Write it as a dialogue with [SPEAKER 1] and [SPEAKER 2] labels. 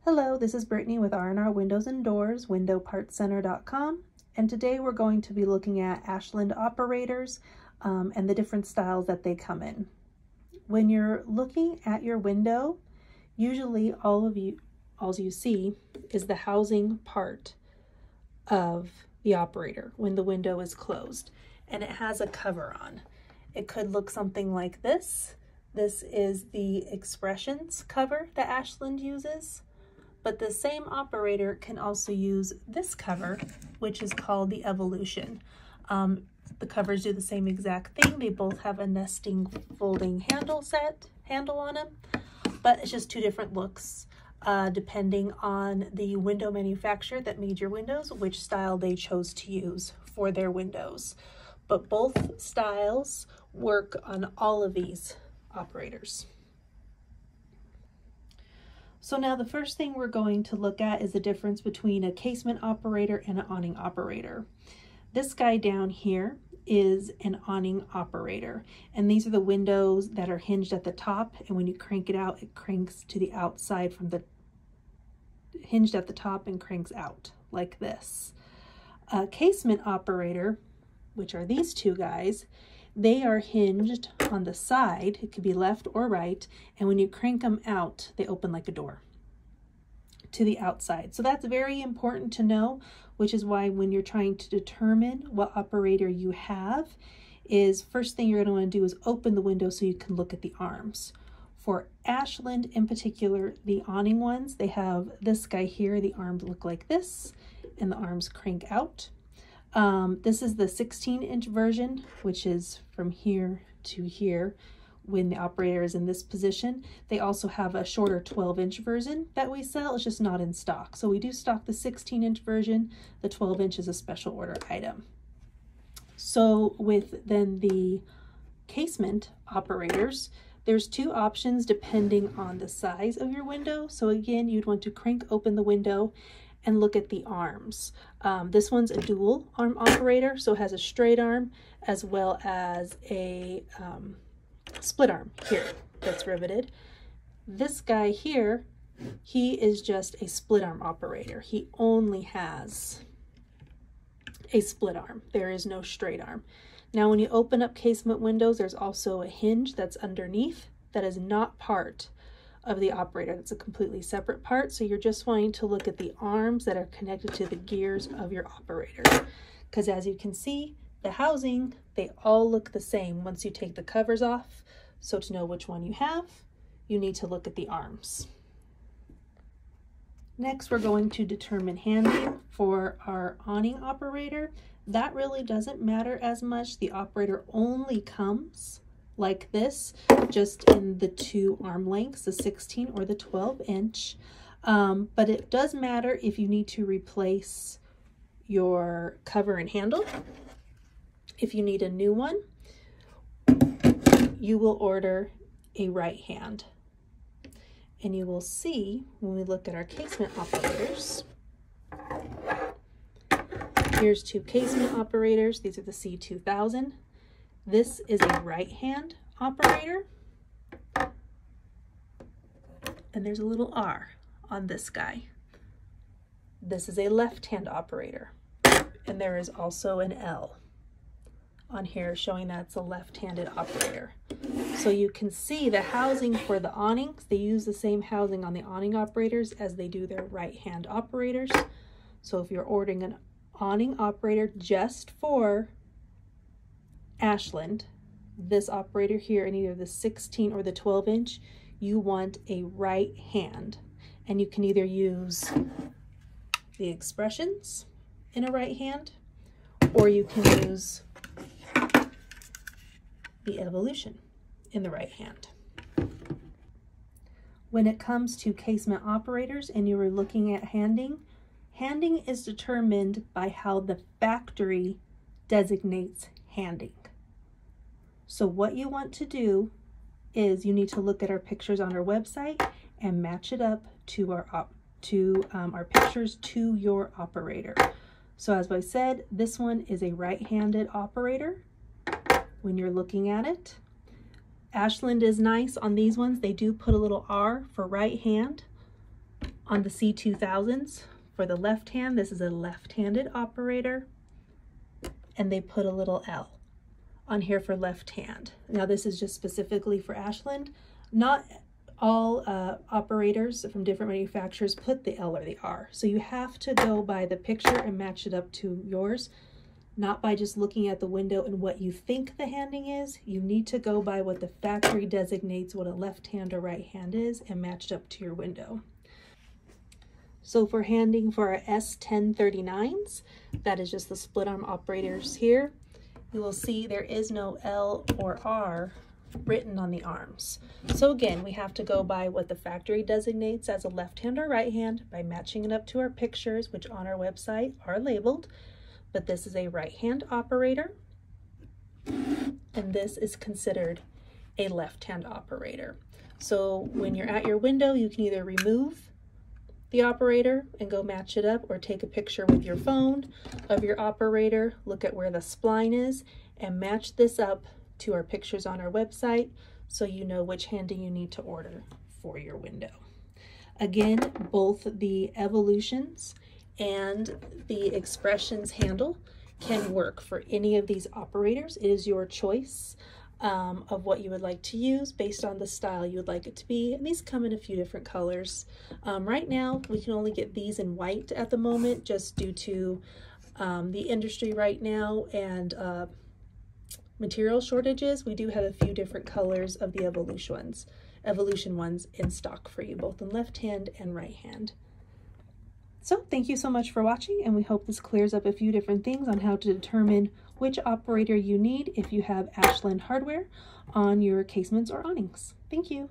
[SPEAKER 1] Hello, this is Brittany with R&R Windows and Doors, windowpartscenter.com, and today we're going to be looking at Ashland operators and the different styles that they come in. When you're looking at your window, usually all you see is the housing part of the operator when the window is closed, and it has a cover on. It could look something like this. This is the expressions cover that Ashland uses. But the same operator can also use this cover, which is called the Evolution. The covers do the same exact thing. They both have a nesting folding handle on them, but it's just two different looks depending on the window manufacturer that made your windows, which style they chose to use for their windows. But both styles work on all of these operators. So now the first thing we're going to look at is the difference between a casement operator and an awning operator. This guy down here is an awning operator, and these are the windows that are hinged at the top, and when you crank it out, it cranks to the outside from the hinged at the top and cranks out like this. A casement operator, which are these two guys, they are hinged on the side. It could be left or right, and when you crank them out, they open like a door to the outside. So that's very important to know, which is why when you're trying to determine what operator you have, is first thing you're going to want to do is open the window so you can look at the arms. For Ashland in particular, the awning ones, they have this guy here. The arms look like this, and the arms crank out. This is the 16-inch version, which is from here to here when the operator is in this position. They also have a shorter 12-inch version that we sell. It's just not in stock. So we do stock the 16-inch version. The 12-inch is a special order item. So with then the casement operators, there's two options depending on the size of your window. So again, you'd want to crank open the window and look at the arms. This one's a dual arm operator, so it has a straight arm as well as a split arm here that's riveted. This guy here, he is just a split arm operator. He only has a split arm. There is no straight arm. Now when you open up casement windows, there's also a hinge that's underneath that is not part of the operator. That's a completely separate part. So you're just wanting to look at the arms that are connected to the gears of your operator. Because as you can see, the housing, they all look the same once you take the covers off. So to know which one you have, you need to look at the arms. Next, we're going to determine handing for our awning operator. That really doesn't matter as much. The operator only comes like this, just in the two arm lengths, the 16 or the 12-inch. But it does matter if you need to replace your cover and handle. If you need a new one, you will order a right hand. And you will see when we look at our casement operators, here's two casement operators. These are the C2000. This is a right hand operator, and there's a little R on this guy. This is a left hand operator, and there is also an L on here showing that it's a left-handed operator. So you can see the housing for the awnings, they use the same housing on the awning operators as they do their right hand operators. So if you're ordering an awning operator just for Ashland, this operator here in either the 16 or the 12-inch, you want a right hand, and you can either use the expressions in a right hand, or you can use the Evolution in the right hand. When it comes to casement operators and you were looking at handing is determined by how the factory designates handing. So what you want to do is you need to look at our pictures on our website and match it up to our pictures to your operator. So as I said, this one is a right-handed operator when you're looking at it. Ashland is nice on these ones. They do put a little R for right hand On the C2000s, for the left hand, this is a left-handed operator, and they put a little L on here for left hand. Now this is just specifically for Ashland. Not all operators from different manufacturers put the L or the R. So you have to go by the picture and match it up to yours, not by just looking at the window and what you think the handing is. You need to go by what the factory designates what a left hand or right hand is and match it up to your window. So for handing for our S1039s, that is just the split arm operators here, you will see there is no L or R written on the arms. So again, we have to go by what the factory designates as a left hand or right hand by matching it up to our pictures, which on our website are labeled. But this is a right hand operator, and this is considered a left hand operator. So when you're at your window, you can either remove the operator and go match it up, or take a picture with your phone of your operator, look at where the spline is, and match this up to our pictures on our website so you know which handing you need to order for your window. Again, both the Evolutions and the Expressions handle can work for any of these operators. It is your choice of what you would like to use based on the style you would like it to be. And these come in a few different colors. Right now, we can only get these in white at the moment, just due to the industry right now and material shortages. We do have a few different colors of the Evolution ones in stock for you, both in left hand and right hand. So thank you so much for watching, and we hope this clears up a few different things on how to determine which operator you need if you have Ashland hardware on your casements or awnings. Thank you.